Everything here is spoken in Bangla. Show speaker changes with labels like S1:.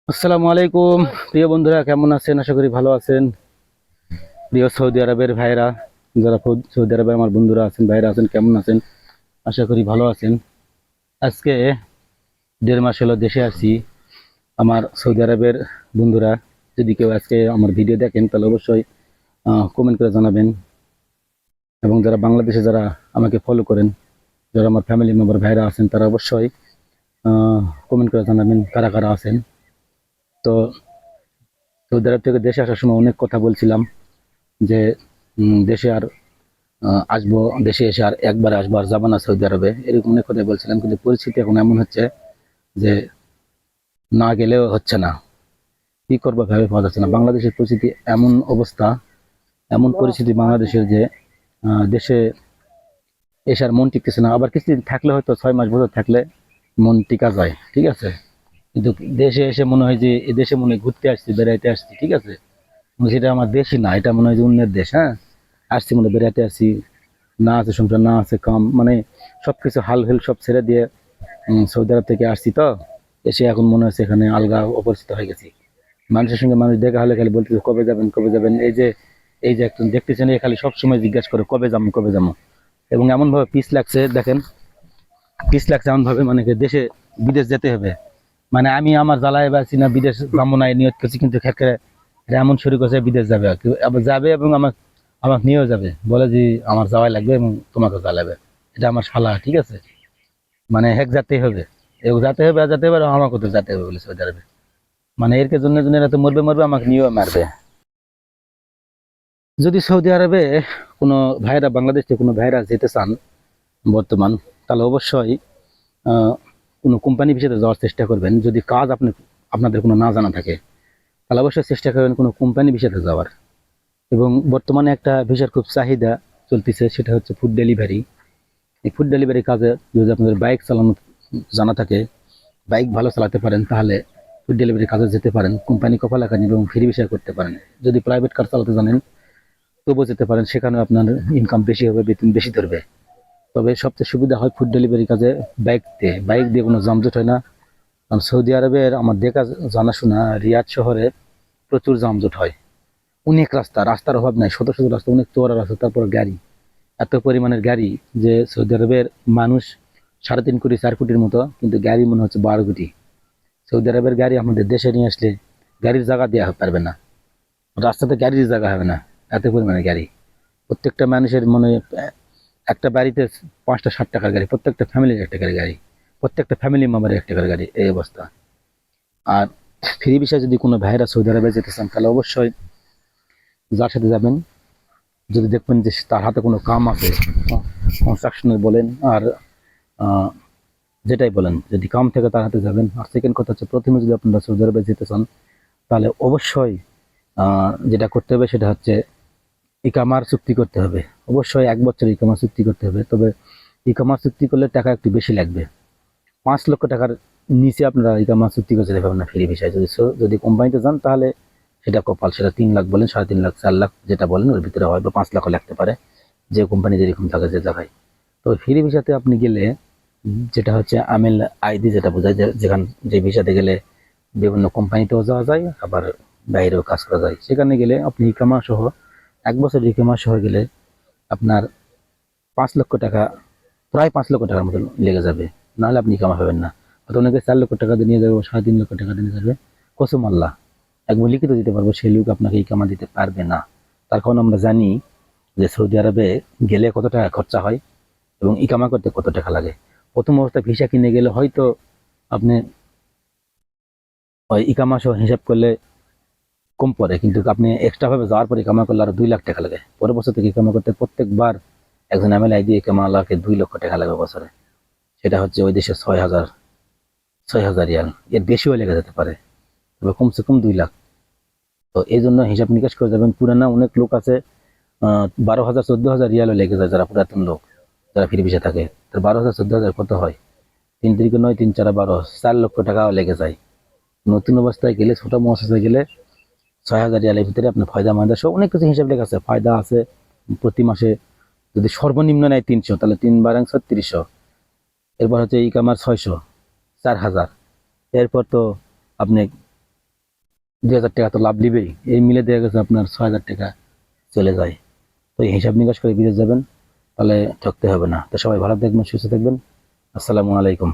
S1: আসসালামু আলাইকুম প্রিয় বন্ধুরা, কেমন আছেন? আশা করি ভালো আছেন। প্রিয় সৌদি আরবের ভাইরা, যারা সৌদি আরবে আমার বন্ধুরা আছেন, ভাইরা আছেন, কেমন আছেন? আশা করি ভালো আছেন। আজকে 1.5 মাস হলো দেশে আসছি। আমার সৌদি আরবের বন্ধুরা, যদি কেউ আজকে আমার ভিডিও দেখেন তাহলে অবশ্যই কমেন্ট করে জানাবেন। এবং যারা বাংলাদেশে যারা আমাকে ফলো করেন, যারা আমার ফ্যামিলি মেম্বার ভাইরা আছেন, তারা অবশ্যই কমেন্ট করে জানাবেন কারা কারা আছেন। তো সৌদি আরব থেকে দেশে আসার সময় অনেক কথা বলছিলাম যে দেশে আর আসবো, দেশে এসে আর একবার আসবো, আর যাবো না সৌদি আরবে, এরকম অনেক কথা বলছিলাম। কিন্তু পরিস্থিতি এখন এমন হচ্ছে যে না গেলেও হচ্ছে না। কি করবো ভেবে পাওয়া যাচ্ছে না। বাংলাদেশের পরিস্থিতি এমন অবস্থা, এমন পরিস্থিতি বাংলাদেশের যে দেশে এসে আর মন টিকতেছে না। আবার কিছুদিন থাকলে হয়তো 6 মাস বছর থাকলে মন টিকা যায়, ঠিক আছে। কিন্তু দেশে এসে মনে হয় যে এ দেশে মনে হয় ঘুরতে আসছি, বেড়াইতে আসছি, ঠিক আছে। সেটা আমার দেশই না, এটা মনে হয় যে অন্যের দেশ। হ্যাঁ, আসছি মনে হয় বেড়াতে আসছি, না আছে সংসার, না আছে কাম, মানে সবকিছু হাল হেল সব ছেড়ে দিয়ে সৌদি আরব থেকে আসছি। তো এসে এখন মনে হচ্ছে এখানে আলগা অপরিচিত হয়ে গেছি। মানুষের সঙ্গে মানুষ দেখা হলে খালি বলতেছে কবে যাবেন, কবে যাবেন। এই যে একজন দেখতেছেন, এই খালি সবসময় জিজ্ঞাসা করে কবে যাবো, কবে যাবো। এবং এমন ভাবে পিস লাগছে, দেখেন পিস লাগছে এমন ভাবে, মানে কি দেশে বিদেশ যেতে হবে। মানে আমি আমার জ্বালায় বাসি না, বিদেশ যাবো না এই নিয়ত করছি, কিন্তু খেকে এমন শুরু করছে বিদেশ যাবে, আবার যাবে এবং আমাকে নিয়েও যাবে, বলে যে আমার যাওয়াই লাগবে এবং তোমাকে জ্বালাবে। এটা আমার শালা, ঠিক আছে। মানে হেক যেতেই হবে, এও যেতে হবে, আর যেতে হবে, আর আমাকে তো যেতে হবে বলে সৌদি আরবে। মানে এর জন্য জন্য এরা তো মরবে মরবে, আমাকে নিয়েও মারবে। যদি সৌদি আরবে কোনো ভাইরা, বাংলাদেশ থেকে কোনো ভাইরা যেতে চান বর্তমান, তাহলে অবশ্যই আহ, কোনো কোম্পানি ভিসাতে যাওয়ার চেষ্টা করবেন। যদি কাজ আপনাদের কোনো না জানা থাকে, তাহলে অবশ্যই চেষ্টা করবেন কোনো কোম্পানি ভিসাতে যাওয়ার। এবং বর্তমানে একটা ভিসার খুব চাহিদা চলতেছে, সেটা হচ্ছে ফুড ডেলিভারি। এই ফুড ডেলিভারি কাজে যদি আপনাদের বাইক চালানো জানা থাকে, বাইক ভালো চালাতে পারেন, তাহলে ফুড ডেলিভারি কাজে যেতে পারেন। কোম্পানি কপালা কানি এবং ফ্রি ভিসা করতে পারেন। যদি প্রাইভেট কার চালাতে জানেন তবুও যেতে পারেন, সেখানেও আপনার ইনকাম বেশি হবে, বেতন বেশি ধরবে। তবে সবচেয়ে সুবিধা হয় ফুড ডেলিভারি কাজে বাইক দিয়ে কোনো যানজট হয় না। কারণ সৌদি আরবের আমার দেখা জানাশোনা রিয়াদ শহরে প্রচুর যানজট হয়। অনেক রাস্তার অভাব নাই, শত শত রাস্তা, অনেক চওড়া রাস্তা, তারপর গাড়ি, এত পরিমাণের গাড়ি যে সৌদি আরবের মানুষ 3.5 কোটি 4 কোটির মতো, কিন্তু গাড়ি মনে হচ্ছে 12 কোটি। সৌদি আরবের গাড়ি আমাদের দেশে নিয়ে আসলে গাড়ির জায়গা দেওয়া পারবে না, রাস্তাতে গাড়ির জায়গা হবে না, এত পরিমাণে গাড়ি। প্রত্যেকটা মানুষের মনে একটা বাড়িতে 5টা 7 টাকার গাড়ি, প্রত্যেকটা ফ্যামিলির একটা করে গাড়ি, প্রত্যেকটা ফ্যামিলি মেম্বারের একটা করে গাড়ি, এই অবস্থা। আর ফ্রি বিষয়ে যদি কোনো ভাইরা সৌদি আরবে যেতে চান, তাহলে অবশ্যই যার সাথে যাবেন, যদি দেখবেন যে তার হাতে কোনো কাম আছে, কনস্ট্রাকশনের বলেন আর আহ, যেটাই বলেন, যদি কাম থেকে তার হাতে যাবেন। আর সেকেন্ড কথা হচ্ছে, প্রথমে যদি আপনারা সৌদি আরবে যেতে চান, তাহলে অবশ্যই যেটা করতে হবে সেটা হচ্ছে ইকামার চুক্তি করতে হবে। অবশ্যই 1 বছর ইকামার চুক্তি করতে হবে। তবে ইকামার চুক্তি করলে টাকা একটু বেশি লাগবে। 5 লক্ষ টাকার নিচে আপনারা ইকামা চুক্তি করে যেতে পারবেন না ফ্রি ভিসায়। যদি কোম্পানিতে যান তাহলে সেটা কপাল, সেটা 3 লাখ বলেন, 3.5 লাখ, 4 লাখ, যেটা বলেন ওর ভিতরে হয়, বা 5 লাখও লাগতে পারে, যে কোম্পানি যেরকম থাকে যে জায়গায়। তো ফ্রি ভিসাতে আপনি গেলে যেটা হচ্ছে আমেল আইডি, যেটা বোঝায় যে যে ভিসাতে গেলে বিভিন্ন কোম্পানিতেও যাওয়া যায়, আবার বাইরেও কাজ করা যায়। সেখানে গেলে আপনি ইকামা সহ 1 বছর ইকামা সহ গেলে আপনার 5 লক্ষ টাকা, প্রায় 5 লক্ষ টাকার মতো লেগে যাবে। নাহলে আপনি ইকামা পাবেন না। হয়তো অনেকে 4 লক্ষ টাকা দিয়ে নিয়ে যাবে, 3.5 লক্ষ টাকা দিয়ে যাবে। কসম আল্লাহ, একবার লিখিত দিতে পারবো, সেই লোক আপনাকে ইকামা দিতে পারবে না। তার কারণ আমরা জানি যে সৌদি আরবে গেলে কত টাকা খরচা হয় এবং ইকামা করতে কত টাকা লাগে। প্রথম অবস্থায় ভিসা কিনে গেলে হয়তো আপনি ওই ইকামা সহ হিসাব করলে কম পড়ে, কিন্তু আপনি এক্সট্রা ভাবে যাওয়ার পর ইকামা করলে আরো 2 লাখ টাকা লাগে। পরের বছর থেকে ইকামা করতে প্রত্যেকবার একজন এমএলআই দিয়ে ইকামা আল্লাহকে 2 লক্ষ টাকা লাগবে বছরে। সেটা হচ্ছে ওই দেশে 6,000 রিয়াল, এর বেশিও লেগে যেতে পারে, তবে কমসে কম 2 লাখ। তো এই জন্য হিসাব নিকাশ করে যাবেন। পুরানা অনেক লোক আছে 12,000 14,000 রিয়ালও লেগে যায়, যারা পুরাতন লোক, যারা ফিরে ভিসা থাকে। তার 12,000 14,000 কত হয়? 3 3 9 3 4 12, 4 লক্ষ টাকাও লেগে যায়। নতুন অবস্থায় গেলে, ছোট মহাশায় গেলে 6,000 রিয়ালের ভিতরে আপনার ফায়দা মায়দা সব অনেক কিছু হিসাব লেখা আছে, ফায়দা আছে। প্রতি মাসে যদি সর্বনিম্ন নেয় 300, তাহলে 3 × 3600। এরপর হচ্ছে ই কামার 600, 4,000। এরপর তো আপনি 2,000 টাকা তো লাভ নিবেই, এই মিলে দেখা গেছে আপনার 6,000 টাকা চলে যায়। তো এই হিসাব নিকাশ করে বিদেশ যাবেন, তাহলে ঠকতে হবে না। তো সবাই ভালো থাকবেন, সুস্থ থাকবেন। আসসালামু আলাইকুম।